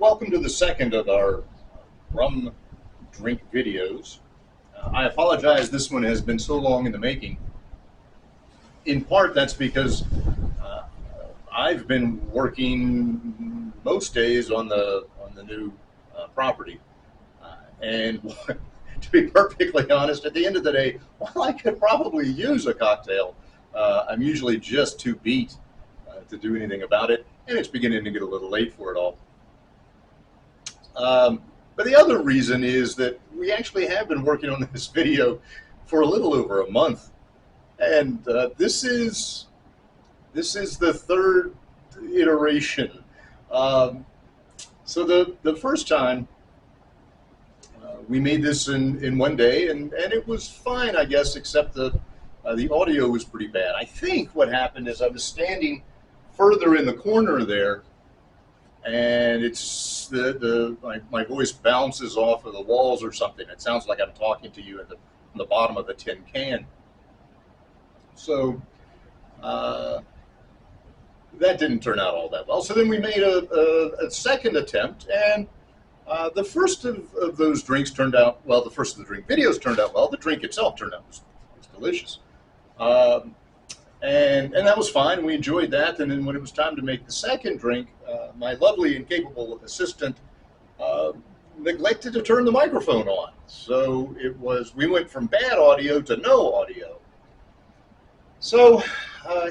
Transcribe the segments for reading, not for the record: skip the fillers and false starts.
Welcome to the second of our rum drink videos. I apologize, this one has been so long in the making. In part, that's because uh, I've been working most days on the new property, and to be perfectly honest, at the end of the day, while I could probably use a cocktail, I'm usually just too beat to do anything about it, and it's beginning to get a little late for it all. But the other reason is that we actually have been working on this video for a little over a month, and this is the third iteration. Um, so the first time we made this in one day, and it was fine, I guess, except the audio was pretty bad. I think what happened is I was standing further in the corner there, and it's my voice bounces off of the walls or something. It sounds like I'm talking to you at the bottom of a tin can. So that didn't turn out all that well. So then we made a second attempt, and the first of those drinks turned out well. The first of the drink videos turned out well. The drink itself turned out was delicious. Um, and that was fine. We enjoyed that. And then when it was time to make the second drink, my lovely and capable assistant uh, neglected to turn the microphone on. So we went from bad audio to no audio. So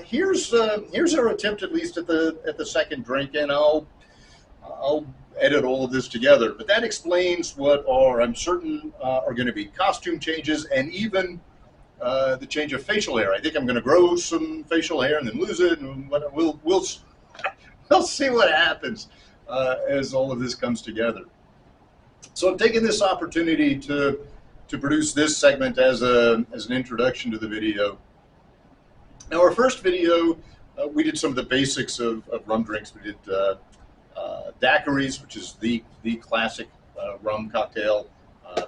here's our attempt, at least at the second drink, and I'll edit all of this together. But that explains what I'm certain are going to be costume changes, and even the change of facial hair. I think I'm going to grow some facial hair and then lose it, and we'll see what happens as all of this comes together. So I'm taking this opportunity to produce this segment as an introduction to the video. Now, our first video, we did some of the basics of rum drinks. We did daiquiris, which is the classic rum cocktail.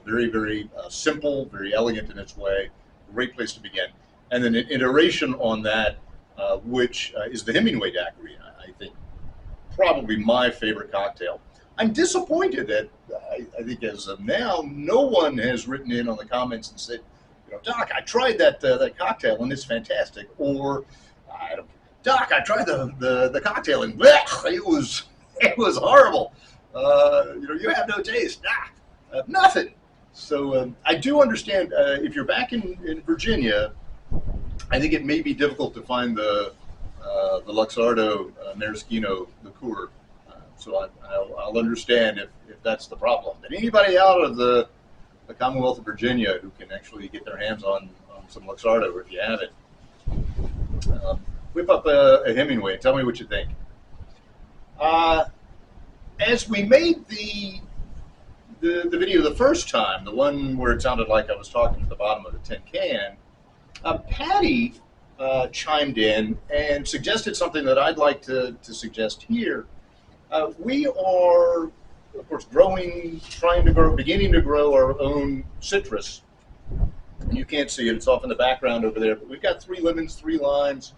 Very, very simple, very elegant in its way. Great place to begin. And then an iteration on that, which is the Hemingway daiquiri. I think probably my favorite cocktail. I'm disappointed that I think as of now, no one has written in on the comments and said, Doc, I tried that cocktail and it's fantastic. Or, Doc, I tried the cocktail and bleh, it was horrible. You have no taste. Nothing. So I do understand if you're back in Virginia, I think it may be difficult to find the Luxardo Maraschino liqueur. So I'll understand if that's the problem. But anybody out of the Commonwealth of Virginia who can actually get their hands on some Luxardo, if you have it, whip up a Hemingway and tell me what you think. As we made the video the first time, the one where it sounded like I was talking to the bottom of the tin can, Patty chimed in and suggested something that I'd like to suggest here. We are, of course, beginning to grow our own citrus. And you can't see it; it's off in the background over there. But we've got 3 lemons, 3 limes.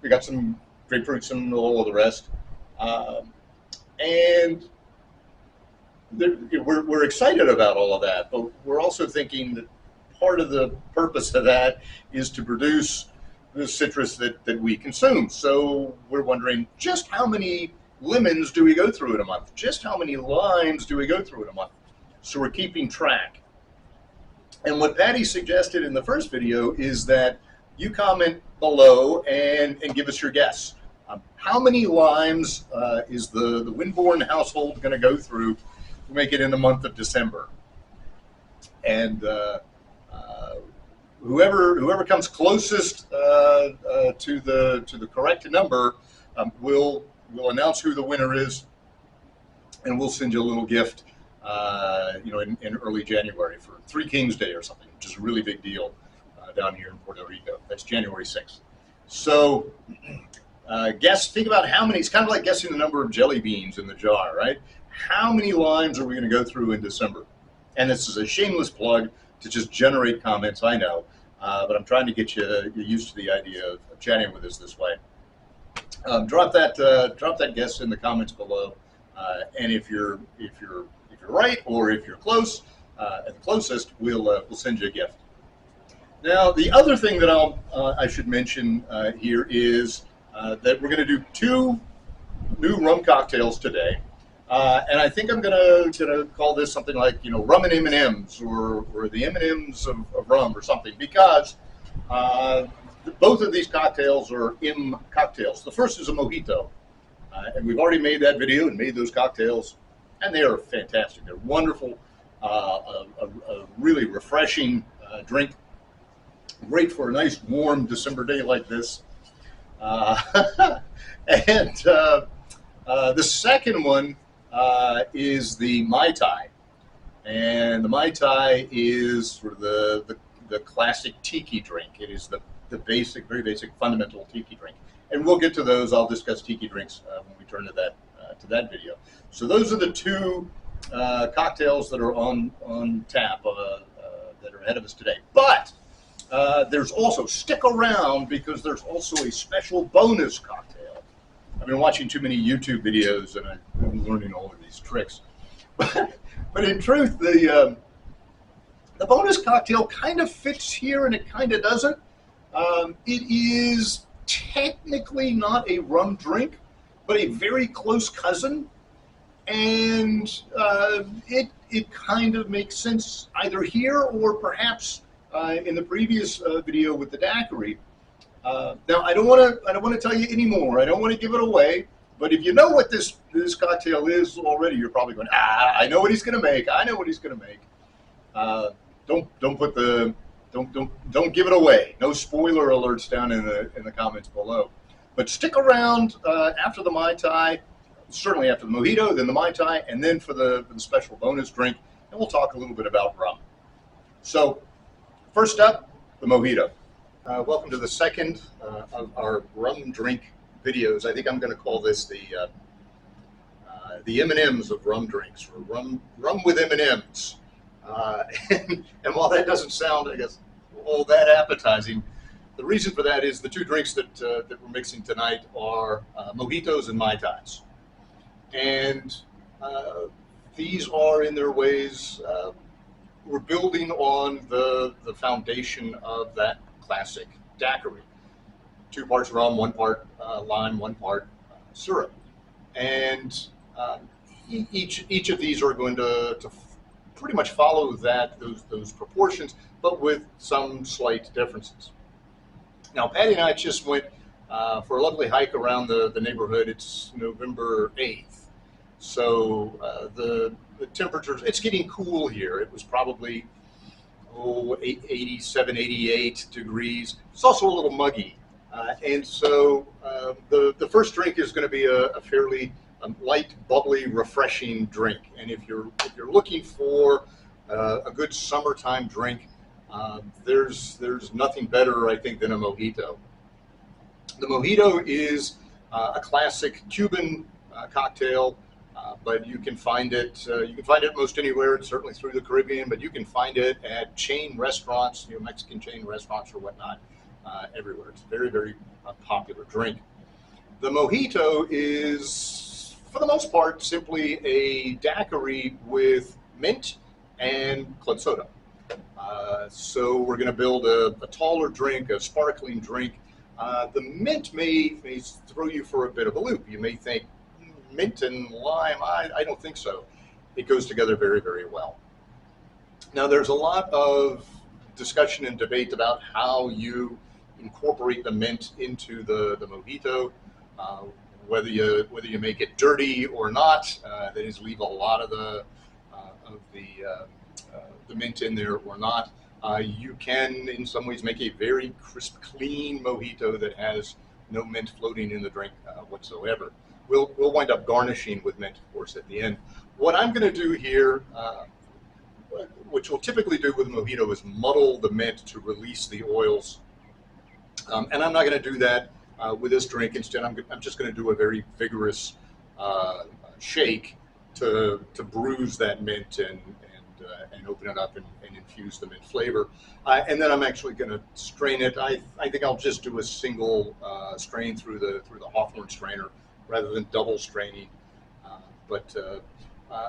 We got some grapefruits and all of the rest. And we're excited about all of that, but we're also thinking that part of the purpose of that is to produce the citrus that we consume. So we're wondering just how many lemons do we go through in a month? Just how many limes do we go through in a month? So we're keeping track. And what Patty suggested in the first video is that you comment below and give us your guess. How many limes is the Winborn household going to go through to make it in the month of December? And whoever comes closest to the correct number will announce who the winner is, and we'll send you a little gift, in early January for Three Kings Day or something, which is a really big deal down here in Puerto Rico. That's January 6th. So think about how many. It's kind of like guessing the number of jelly beans in the jar, right? How many limes are we going to go through in December? And this is a shameless plug to just generate comments, I know, but I'm trying to get you used to the idea of chatting with us this way. Drop that guess in the comments below. And if you're right, or if you're close, at the closest, we'll send you a gift. Now, the other thing that I should mention here is that we're going to do 2 new rum cocktails today, and I think I'm gonna call this something like, Rum and MMs, or the M&Ms of rum, or something, because both of these cocktails are M cocktails. The first is a mojito, and we've already made that video and made those cocktails, and they are fantastic. They're wonderful, a really refreshing drink, great for a nice warm December day like this. And the second one is the Mai Tai, and the Mai Tai is sort of the classic tiki drink. It is the basic, very basic, fundamental tiki drink, and we'll get to those. I'll discuss tiki drinks when we turn to that video. So those are the 2 cocktails that are on tap that are ahead of us today. But there's also, stick around, because there's also a special bonus cocktail. I've been watching too many YouTube videos, and I'm learning all of these tricks. But in truth, the bonus cocktail kind of fits here, and it kind of doesn't. It is technically not a rum drink, but a very close cousin, and it kind of makes sense either here, or perhaps in the previous video with the daiquri. Now, I don't want to tell you any more. I don't want to give it away. But if you know what this cocktail is already, you're probably going, I know what he's going to make. I know what he's going to make. Don't give it away. No spoiler alerts down in the comments below. But stick around after the Mai Tai, certainly after the mojito, then the Mai Tai, and then for the special bonus drink, and we'll talk a little bit about rum. So, first up, the mojito. Welcome to the second of our rum drink videos. I think I'm going to call this the M&Ms of rum drinks, or rum with M&Ms. And while that doesn't sound, I guess, all that appetizing, the reason for that is the 2 drinks that we're mixing tonight are mojitos and Mai Tais. And these are, in their ways, we're building on the foundation of that classic daiquiri. 2 parts rum, 1 part lime, 1 part syrup. And each of these are going to pretty much follow those proportions, but with some slight differences. Now, Patty and I just went for a lovely hike around the neighborhood. It's November 8th. So the temperatures, it's getting cool here. It was probably 87, 88 degrees. It's also a little muggy. And so the first drink is going to be a fairly light, bubbly, refreshing drink. And if you're looking for a good summertime drink, there's nothing better, I think, than a mojito. The mojito is a classic Cuban cocktail, but you can find it most anywhere. It's certainly through the Caribbean, but you can find it at chain restaurants, Mexican chain restaurants or whatnot, everywhere. It's a very, very popular drink. The mojito is, for the most part, simply a daiquiri with mint and club soda. So we're going to build a taller drink, a sparkling drink. The mint may throw you for a bit of a loop. You may think, mint and lime, I don't think so. It goes together very, very well. Now, there's a lot of discussion and debate about how you incorporate the mint into the mojito, whether you make it dirty or not. That is, leave a lot of the mint in there or not. You can, in some ways, make a very crisp, clean mojito that has no mint floating in the drink whatsoever. We'll wind up garnishing with mint, of course, at the end. What I'm going to do here, which we'll typically do with a mojito, is muddle the mint to release the oils. And I'm not going to do that with this drink. Instead, I'm just going to do a very vigorous shake to bruise that mint and open it up and infuse the mint flavor. And then I'm actually going to strain it. I think I'll just do a single strain through the Hawthorne strainer rather than double straining. But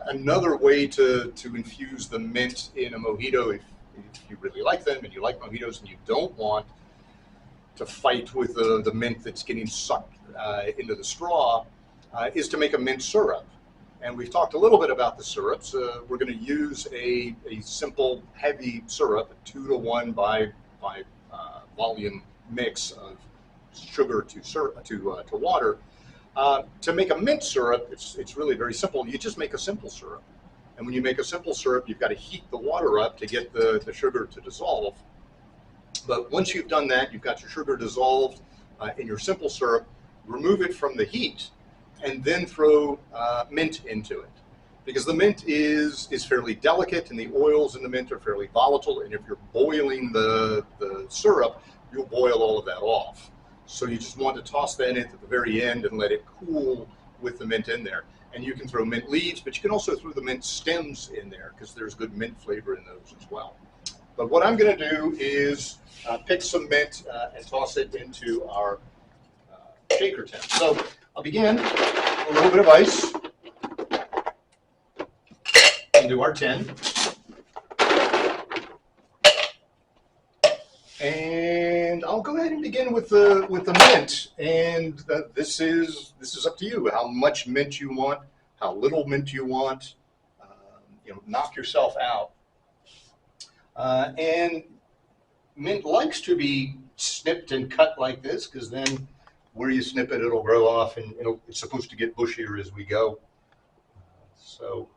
another way to infuse the mint in a mojito, if you really like them and you like mojitos and you don't want to fight with the mint that's getting sucked into the straw, is to make a mint syrup. And we've talked a little bit about the syrups. We're going to use a simple heavy syrup, a 2-to-1 by volume mix of sugar to water. To make a mint syrup, it's really very simple. You just make a simple syrup. And when you make a simple syrup, you've got to heat the water up to get the sugar to dissolve. But once you've done that, you've got your sugar dissolved in your simple syrup, remove it from the heat, and then throw mint into it. Because the mint is fairly delicate and the oils in the mint are fairly volatile, and if you're boiling the syrup, you'll boil all of that off. So you just want to toss that in at the very end and let it cool with the mint in there. And you can throw mint leaves, but you can also throw the mint stems in there because there's good mint flavor in those as well. But what I'm going to do is pick some mint and toss it into our shaker tin. So I'll begin a little bit of ice into our tin. And I'll go ahead and begin with the mint. And this is up to you. How much mint you want, how little mint you want. Knock yourself out. And mint likes to be snipped and cut like this because then where you snip it, it'll grow off, and it's supposed to get bushier as we go. So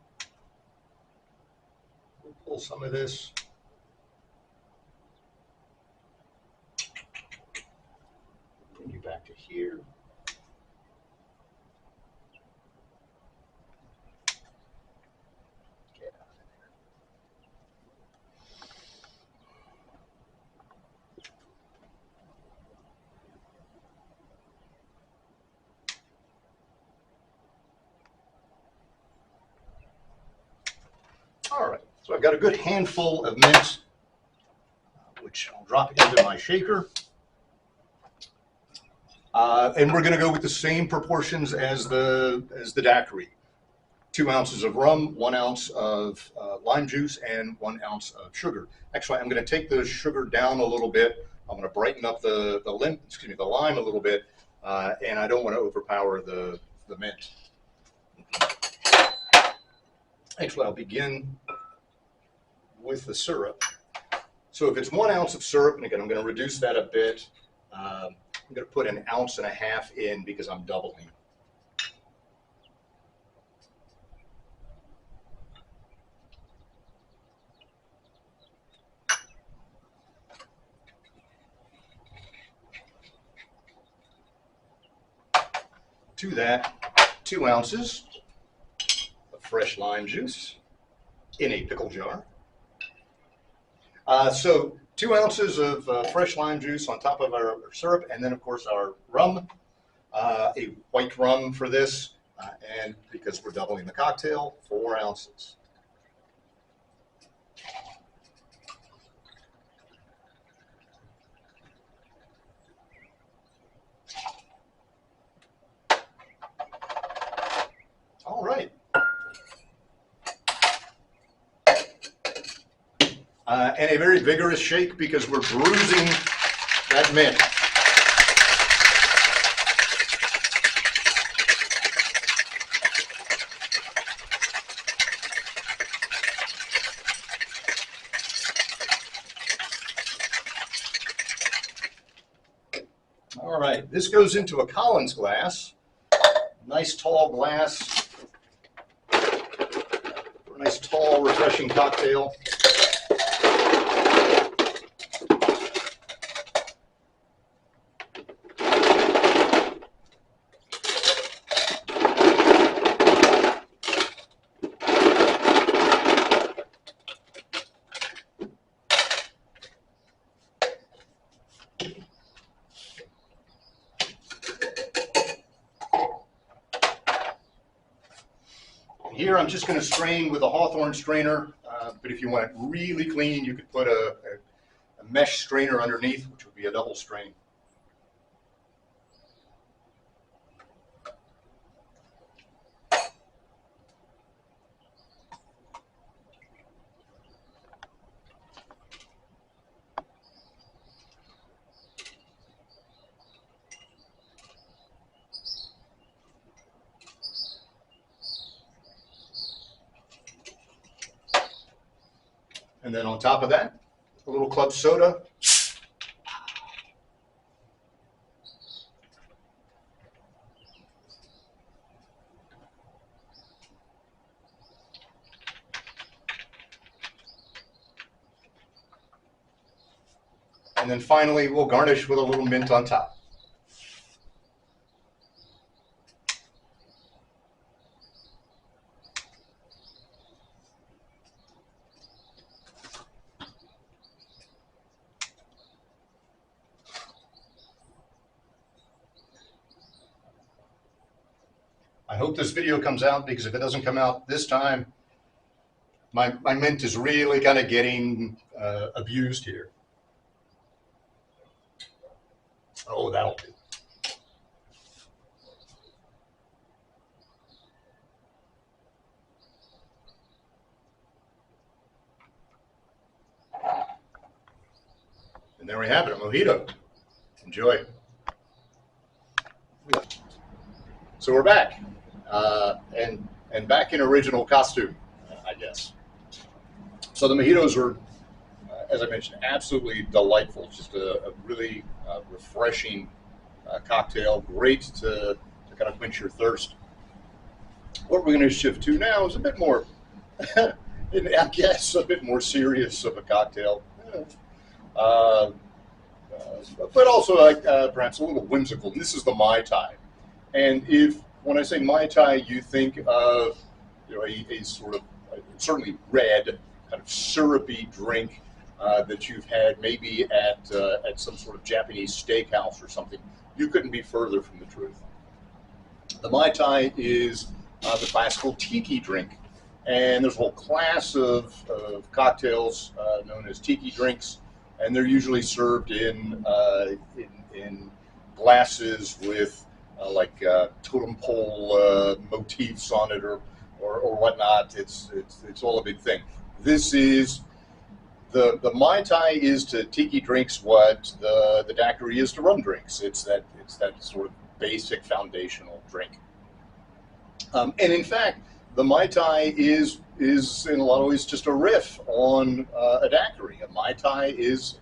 we'll pull some of this. Bring you back to here. All right, so I've got a good handful of mint, which I'll drop into my shaker. And we're going to go with the same proportions as the daiquiri. 2 ounces of rum, 1 ounce of lime juice, and 1 ounce of sugar. Actually, I'm going to take the sugar down a little bit. I'm going to brighten up the lime a little bit, and I don't want to overpower the mint. Actually, I'll begin with the syrup. So if it's 1 ounce of syrup, and again, I'm going to reduce that a bit. I'm going to put 1.5 ounces in because I'm doubling. To that, 2 ounces of fresh lime juice in a pickle jar. So 2 ounces of fresh lime juice on top of our syrup, and then of course our rum, a white rum for this, and because we're doubling the cocktail, 4 ounces. All right. And a very vigorous shake because we're bruising that mint. All right, this goes into a Collins glass. Nice tall glass for a nice tall, refreshing cocktail. Here I'm just going to strain with a Hawthorne strainer, but if you want it really clean, you could put a mesh strainer underneath, which would be a double strain. And then on top of that, a little club soda. And then finally, we'll garnish with a little mint on top. I hope this video comes out, because if it doesn't come out this time, my mint is really kind of getting abused here. Oh, that'll do. And there we have it, a mojito. Enjoy. So we're back, and back in original costume, I guess. So the mojitos are, as I mentioned, absolutely delightful. Just a really refreshing cocktail, great to kind of quench your thirst. What we're going to shift to now is a bit more, I guess, a bit more serious of a cocktail, but also perhaps a little whimsical. And this is the Mai Tai. And when I say Mai Tai, you think of a sort of certainly red, kind of syrupy drink that you've had maybe at some sort of Japanese steakhouse or something. You couldn't be further from the truth. The Mai Tai is the classical tiki drink, and there's a whole class of cocktails known as tiki drinks, and they're usually served in glasses with like totem pole motifs on it or whatnot. It's all a big thing. This is the Mai Tai is to tiki drinks what the daiquri is to rum drinks. It's that sort of basic foundational drink. And in fact, the Mai Tai is in a lot of ways just a riff on a daiquiri. A Mai Tai is,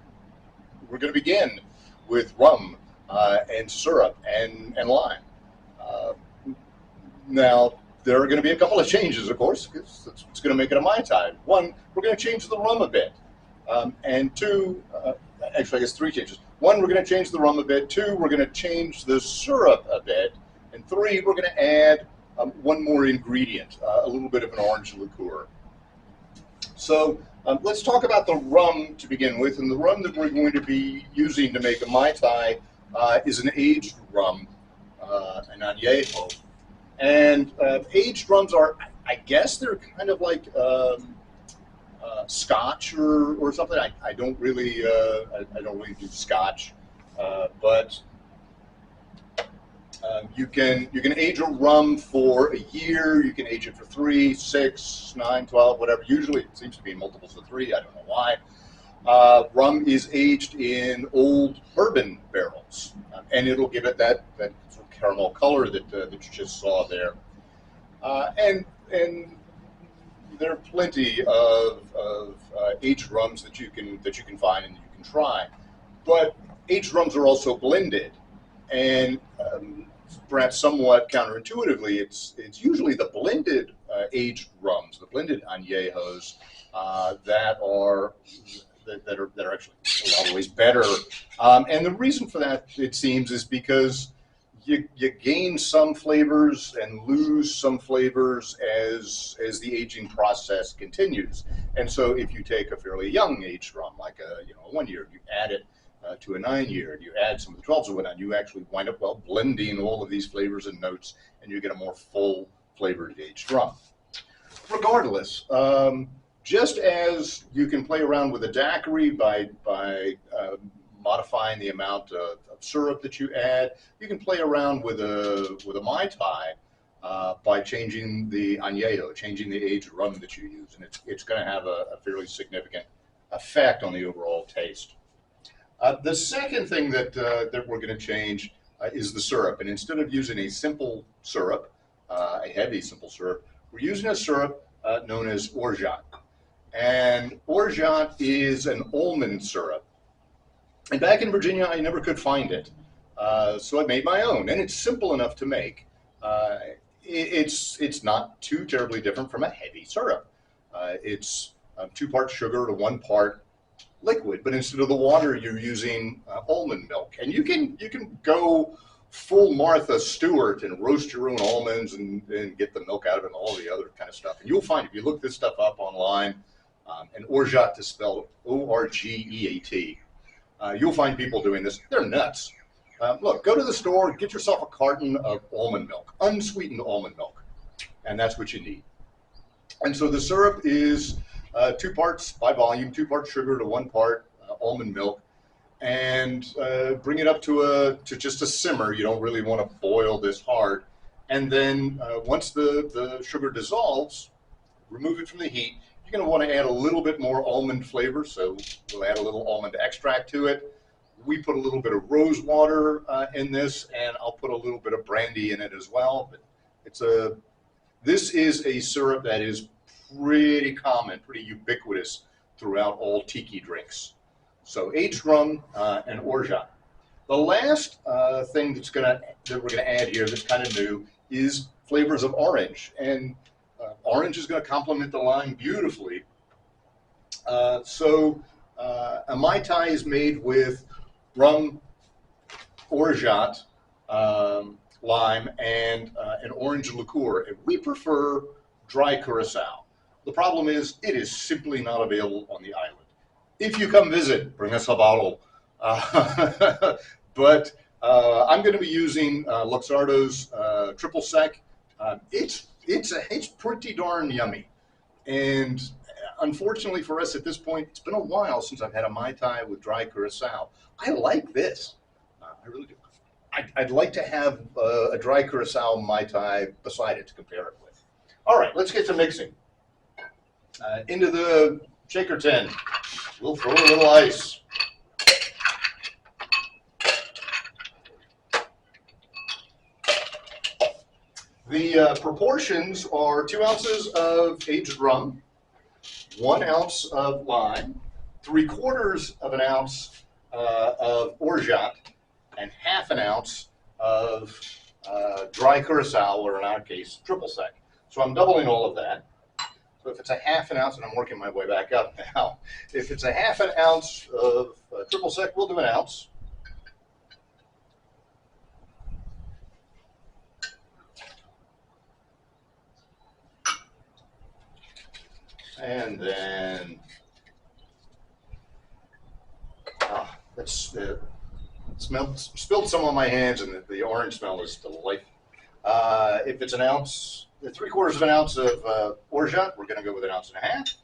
we're going to begin with rum and syrup and lime. Now, there are going to be a couple of changes, of course, because that's what's going to make it a Mai Tai. One, we're going to change the rum a bit. And two, actually, I guess three changes. One, we're going to change the rum a bit. Two, we're going to change the syrup a bit. And three, we're going to add one more ingredient, a little bit of an orange liqueur. So let's talk about the rum to begin with. And the rum that we're going to be using to make a Mai Tai is an aged rum, an añejo. And aged rums are, I guess they're kind of like Scotch or something. I don't really do Scotch, but you can age a rum for a year. You can age it for 3, 6, 9, 12, whatever. Usually it seems to be in multiples of 3. I don't know why. Rum is aged in old bourbon barrels, and it'll give it that sort of caramel color that you just saw there. And there are plenty of aged rums that you can find and you can try, but aged rums are also blended, and perhaps somewhat counterintuitively, it's usually the blended aged rums, the blended añejos, that are actually a lot of ways better. And the reason for that, it seems, is because you gain some flavors and lose some flavors as the aging process continues. And so if you take a fairly young aged rum, like a 1 year, you add it to a 9 year, and you add some of the 12s and whatnot, you actually wind up blending all of these flavors and notes, and you get a more full flavored aged rum. Regardless, just as you can play around with a daiquiri by modifying the amount of syrup that you add, you can play around with a Mai Tai by changing the añejo, changing the aged rum that you use, and it's going to have a fairly significant effect on the overall taste. The second thing that we're going to change is the syrup, and instead of using a simple syrup, a heavy simple syrup, we're using a syrup known as orgeat. And orgeat is an almond syrup. And back in Virginia, I never could find it. So I made my own, and it's simple enough to make. It's not too terribly different from a heavy syrup. It's 2 parts sugar to 1 part liquid, but instead of the water, you're using almond milk. And you can go full Martha Stewart and roast your own almonds and get the milk out of it and all the other kind of stuff. And you'll find, if you look this stuff up online, and orgeat is spelled O-R-G-E-A-T, you'll find people doing this. They're nuts. Look, go to the store, get yourself a carton of almond milk, unsweetened almond milk, and that's what you need. And so the syrup is 2 parts by volume, 2 parts sugar to 1 part almond milk, and bring it up to just a simmer. You don't really want to boil this hard. And then once the sugar dissolves, remove it from the heat. You're going to want to add a little bit more almond flavor, so we'll add a little almond extract to it. We put a little bit of rose water in this, and I'll put a little bit of brandy in it as well. But this is a syrup that is pretty common, pretty ubiquitous throughout all tiki drinks. So aged rum and orgeat. The last thing that we're gonna add here that's kind of new is flavors of orange, and orange is going to complement the lime beautifully. So a Mai Tai is made with rum, orgeat, lime, and an orange liqueur. And we prefer dry curacao. The problem is it is simply not available on the island. If you come visit, bring us a bottle. But I'm going to be using Luxardo's triple sec. It's pretty darn yummy, and unfortunately for us at this point, it's been a while since I've had a Mai Tai with dry curacao. I like this. I really do. I'd like to have a dry curacao Mai Tai beside it to compare it with. All right, let's get to mixing. Into the shaker tin, we'll throw a little ice. The proportions are 2 ounces of aged rum, 1 ounce of lime, 3/4 of an ounce of orgeat, and 1/2 ounce of dry curacao, or in our case, triple sec. So I'm doubling all of that. So if it's a 1/2 ounce, and I'm working my way back up now, if it's a 1/2 ounce of triple sec, we'll do 1 ounce. And then spilled some on my hands, and the orange smell is delightful. If it's 1 ounce, 3/4 of an ounce of orgeat, we're going to go with 1.5 ounces.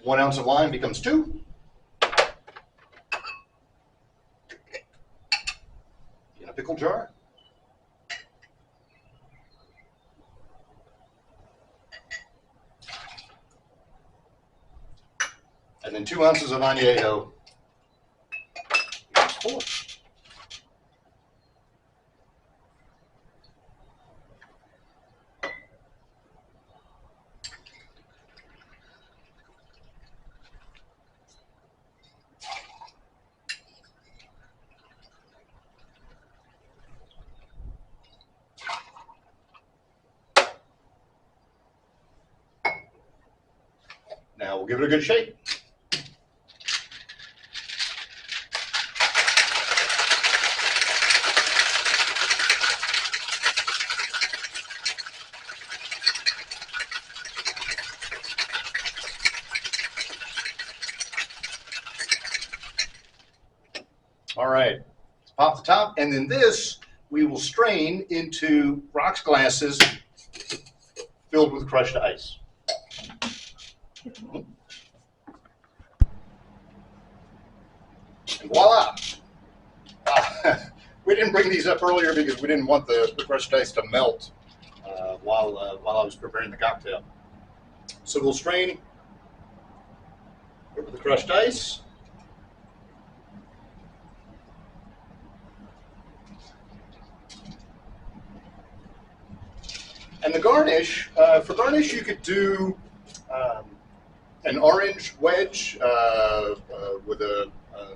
1 ounce of lime becomes 2. In a pickle jar. And then 2 ounces of añejo. 4. Now we'll give it a good shake. All right, let's pop the top, and then this we will strain into rocks glasses filled with crushed ice. And voila! We didn't bring these up earlier because we didn't want the crushed ice to melt while I was preparing the cocktail. So we'll strain Over the crushed ice. And the garnish, for garnish you could do an orange wedge with a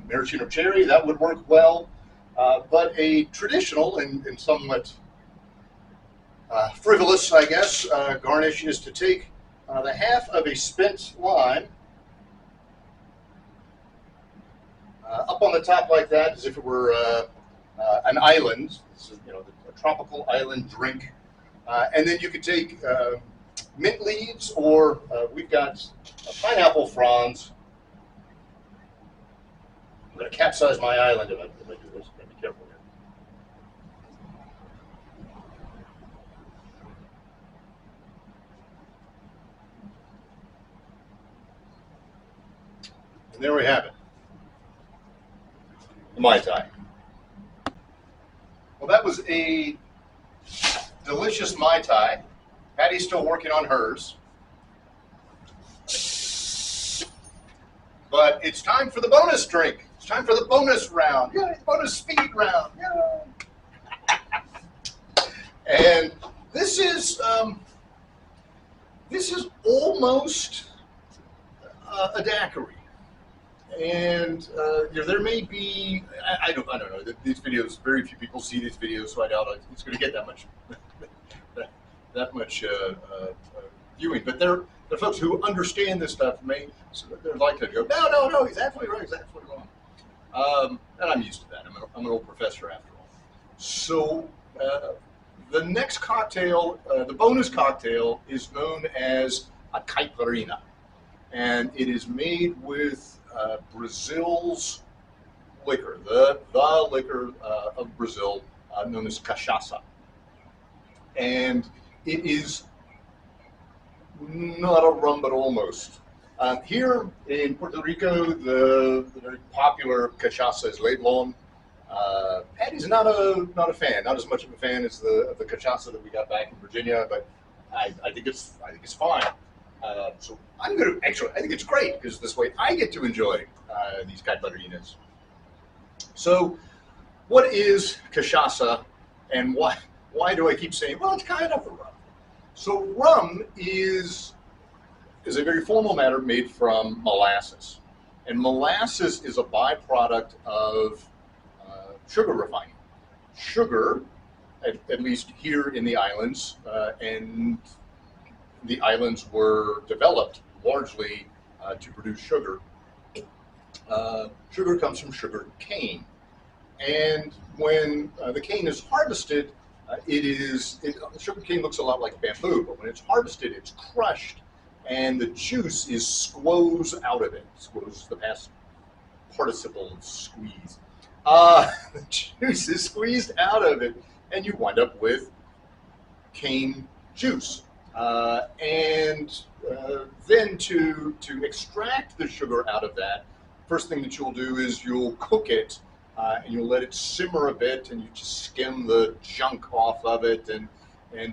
maraschino cherry. That would work well. But a traditional and somewhat frivolous, I guess, garnish is to take the half of a spent lime up on the top like that, as if it were an island. This is, a tropical island drink. And then you could take mint leaves, or we've got a pineapple fronds. I'm going to capsize my island if I do this. Gotta be careful here. And there we have it. The Mai Tai. Well, that was a delicious Mai Tai. Patty's still working on hers. But it's time for the bonus drink. It's time for the bonus round. Yeah, bonus speed round. Yeah. And this is almost a daiquiri. And there may be, I don't know. These videos, very few people see these videos, so I doubt it's going to get that much viewing. But there are folks who understand this stuff. They're likely to go, no, he's absolutely right. He's absolutely wrong. And I'm used to that. I'm an old professor after all. So the next cocktail, the bonus cocktail, is known as a caipirinha, and it is made with Brazil's liquor, the liquor of Brazil, known as cachaça. And it is not a rum, but almost. Here in Puerto Rico, the very popular cachaça is Leblon. Patty's not a fan, not as much of a fan as the cachaça that we got back in Virginia, but I think it's fine. So I think it's great, because this way I get to enjoy these caipirinhas. So what is cachaça, and why do I keep saying, well, it's kind of a rum? So rum is a very formal matter made from molasses. And molasses is a byproduct of sugar refining. Sugar, at least here in the islands, and the islands were developed largely to produce sugar. Sugar comes from sugar cane. And when the cane is harvested, sugar cane looks a lot like bamboo, but when it's harvested, it's crushed, and the juice is squoze out of it. Squoze is the past participle of squeeze. The juice is squeezed out of it, and you wind up with cane juice. And then to extract the sugar out of that, first thing that you'll do is you'll cook it, and you'll let it simmer a bit, and you just skim the junk off of it, and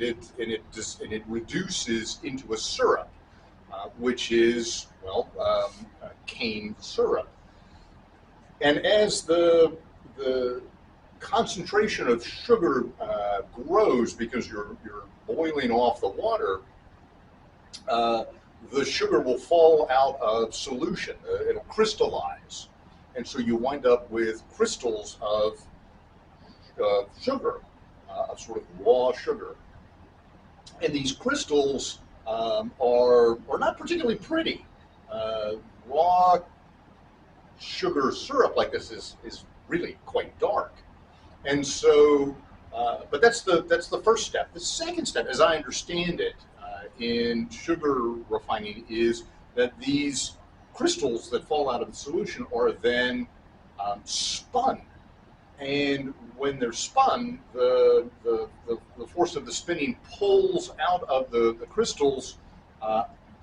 it reduces into a syrup, which is cane syrup. And as the concentration of sugar grows, because you're boiling off the water, the sugar will fall out of solution. It'll crystallize. And so you wind up with crystals of sugar, of sort of raw sugar. And these crystals are not particularly pretty. Raw sugar syrup like this is really quite dark. And so, but that's the first step. The second step, as I understand it, in sugar refining, is that these crystals that fall out of the solution are then spun. And when they're spun, the force of the spinning pulls out of the crystals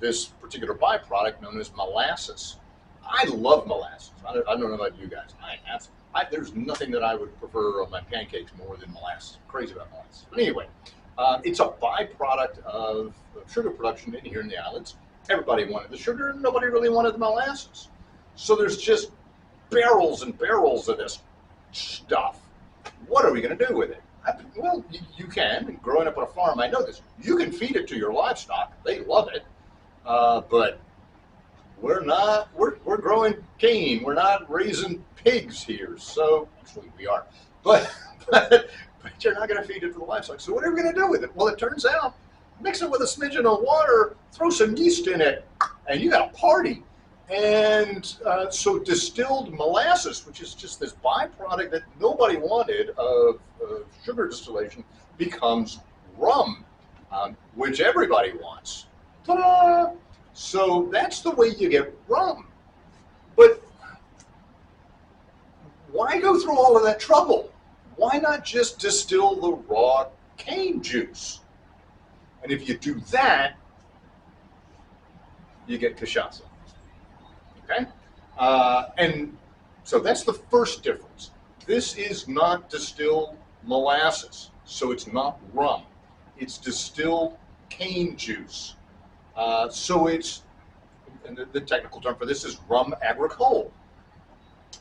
this particular byproduct known as molasses. I love molasses. I don't know about you guys. There's nothing that I would prefer on my pancakes more than molasses. I'm crazy about molasses. But anyway, it's a byproduct of sugar production in here in the islands. Everybody wanted the sugar, and nobody really wanted the molasses. So there's just barrels and barrels of this stuff. What are we going to do with it? Well, you can. And growing up on a farm, I know this. You can feed it to your livestock. They love it. But we're not. We're growing cane. We're not raising pigs here. So actually, we are. But you're not going to feed it to the livestock. So what are we going to do with it? Well, it turns out, mix it with a smidgen of water, throw some yeast in it, and you got a party. And so distilled molasses, which is just this byproduct that nobody wanted of sugar distillation, becomes rum, which everybody wants. Ta-da! So that's the way you get rum. But why go through all of that trouble? Why not just distill the raw cane juice? And if you do that, you get cachaça. Okay? And so that's the first difference. This is not distilled molasses, so it's not rum. It's distilled cane juice. So it's, and the technical term for this is rum agricole.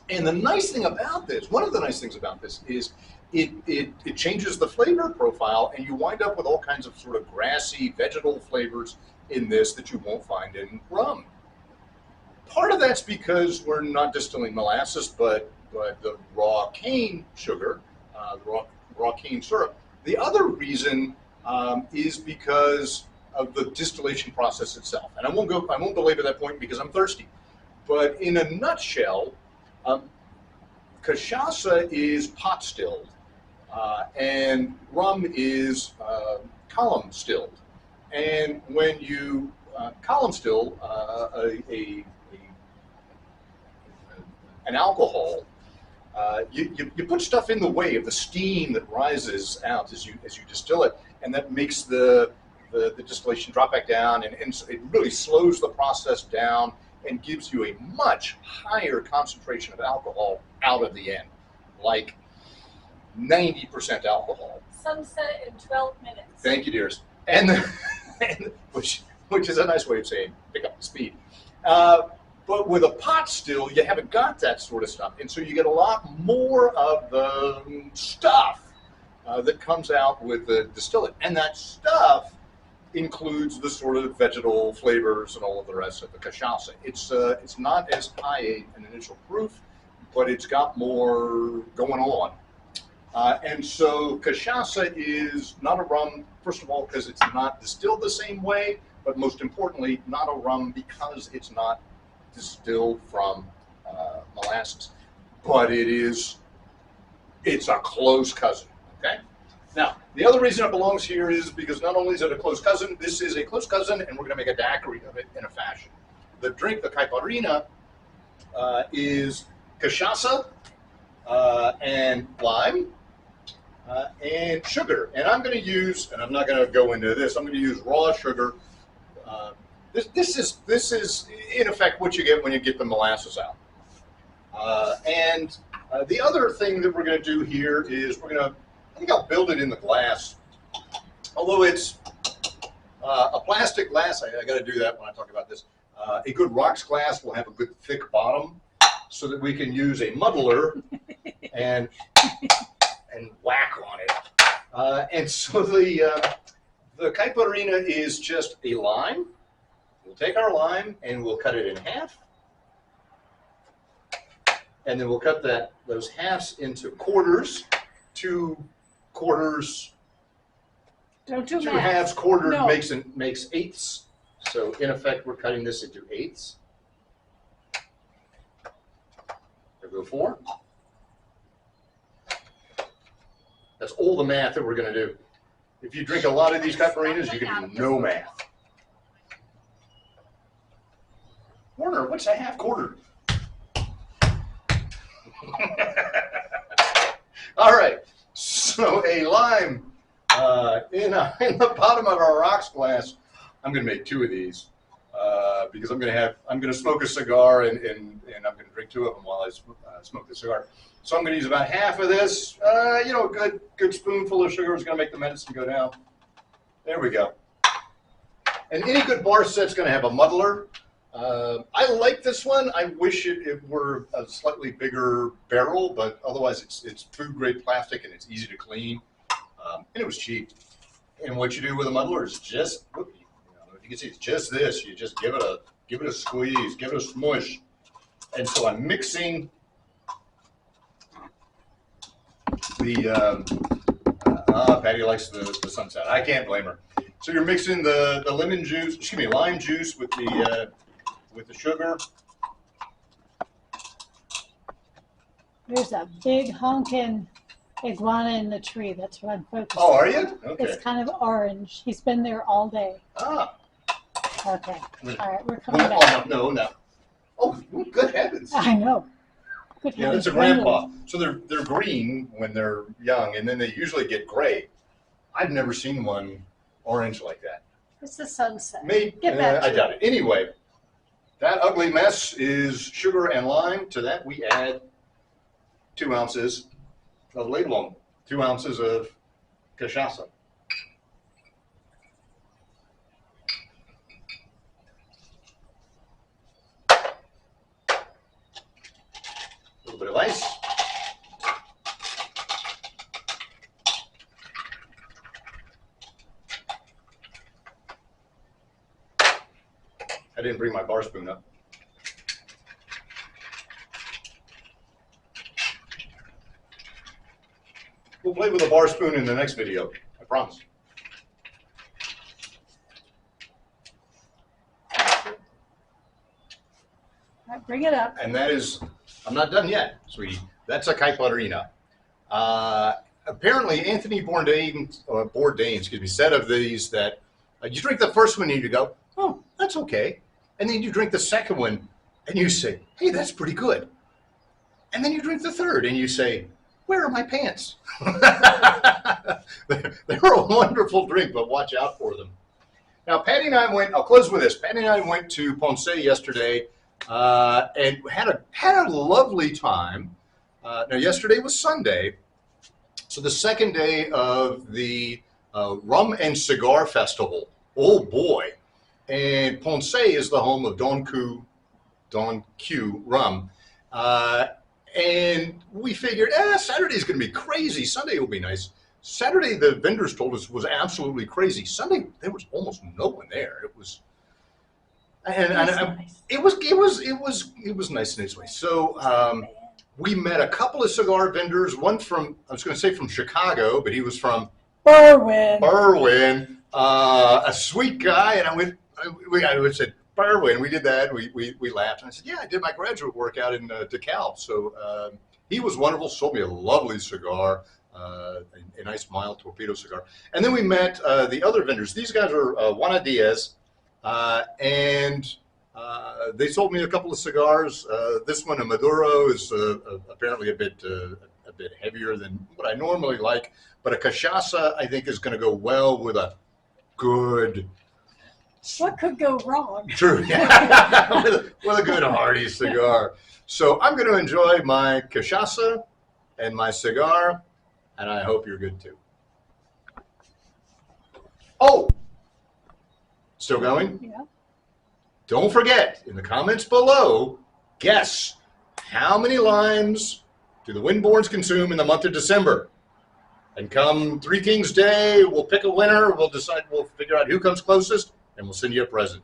And the nice thing about this, one of the nice things about this is it changes the flavor profile, and you wind up with all kinds of sort of grassy vegetal flavors in this that you won't find in rum. Part of that's because we're not distilling molasses, but the raw cane sugar, the raw cane syrup. The other reason is because of the distillation process itself. And I won't belabor that point because I'm thirsty. But in a nutshell, cachaça is pot stilled, and rum is column stilled. And when you column still an alcohol, you put stuff in the way of the steam that rises out as you distill it, and that makes the distillation drop back down, and it really slows the process down and gives you a much higher concentration of alcohol out of the end, like 90% alcohol. Sunset in 12 minutes. Thank you, dearest. And which is a nice way of saying pick up the speed. But with a pot still, you haven't got that sort of stuff, and so you get a lot more of the stuff that comes out with the distillate, and that stuff includes the sort of vegetal flavors and all of the rest of the cachaça. It's not as high an initial proof, but it's got more going on. And so cachaça is not a rum, first of all, because it's not distilled the same way, but most importantly, not a rum because it's not distilled from molasses. But it's a close cousin, okay? Now, the other reason it belongs here is because not only is it a close cousin, this is a close cousin, and we're going to make a daiquiri of it in a fashion. The drink, the caipirinha, is cachaça and lime and sugar. And I'm going to use, and I'm not going to go into this, I'm going to use raw sugar. This is in effect what you get when you get the molasses out. And the other thing that we're going to do here is I think I'll build it in the glass. Although it's a plastic glass, I got to do that when I talk about this. A good rocks glass will have a good thick bottom, so that we can use a muddler and whack on it. And so the caipirinha is just a lime. We'll take our lime and we'll cut it in half, and then we'll cut those halves into quarters. Two quarters. Don't do two math. halves quartered No. makes eighths. So in effect, we're cutting this into eighths. There go 4. That's all the math that we're going to do. If you drink a lot of these caipirinhas, you can do no math. Warner, what's a half quarter? All right. So a lime in the bottom of our rocks glass. I'm going to make 2 of these because I'm going to smoke a cigar and I'm going to drink 2 of them while I smoke the cigar. So I'm going to use about half of this. A good spoonful of sugar is going to make the medicine go down. There we go. And any good bar set's going to have a muddler. I like this one. I wish it were a slightly bigger barrel, but otherwise it's food grade plastic and it's easy to clean, and it was cheap. And what you do with a muddler is just, if you can see, it's just this. You just give it a squeeze, give it a smush, and so I'm mixing the. Patty likes the sunset. I can't blame her. So you're mixing the lime juice with the sugar. There's a big honking iguana in the tree. That's what I'm focused on. Oh, are you? Okay. It's kind of orange. He's been there all day. Ah. Okay. All right, we're coming back. No. Oh, good heavens. I know. Good Yeah, heavens. that's a grandpa. So they're green when they're young, and then they usually get gray. I've never seen one orange like that. It's the sunset. Maybe. Get back to I doubt it. Anyway, that ugly mess is sugar and lime. To that we add 2 ounces of labelum, 2 ounces of cachaça. A little bit of ice. I didn't bring my bar spoon up. We'll play with a bar spoon in the next video, I promise. All right, bring it up. And that is, I'm not done yet, sweetie. That's a caipirinha. Apparently, Anthony Bourdain, said of these that you drink the first one and you go, oh, that's okay. And then you drink the second one and you say, hey, that's pretty good. And then you drink the third and you say, where are my pants? They're a wonderful drink, but watch out for them. Now, Patty and I I'll close with this. Patty and I went to Ponce yesterday and had a lovely time. Now, yesterday was Sunday, so the second day of the Rum and Cigar Festival. Oh, boy. And Ponce is the home of Don Q rum. And we figured, Saturday's going to be crazy. Sunday will be nice. Saturday, the vendors told us, was absolutely crazy. Sunday, there was almost no one there. It was, nice. It was nice in its way. So we met a couple of cigar vendors. One from, I was going to say from Chicago, but he was from Berwyn. A sweet guy, and I said, Berwyn, we did that. We laughed, and I said, yeah, I did my graduate work out in DeKalb. So he was wonderful. Sold me a lovely cigar, a nice mild torpedo cigar. And then we met the other vendors. These guys are Juana Diaz, and they sold me a couple of cigars. This one, a Maduro, is apparently a bit heavier than what I normally like, but a cachaça I think is going to go well with a good. What could go wrong? True, yeah. with a good hearty cigar. So I'm going to enjoy my cachaça and my cigar, and I hope you're good too. Oh, still going? Yeah. Don't forget, in the comments below, guess how many limes do the Windborns consume in the month of December? And come Three Kings Day, we'll pick a winner. We'll figure out who comes closest, and we'll send you a present.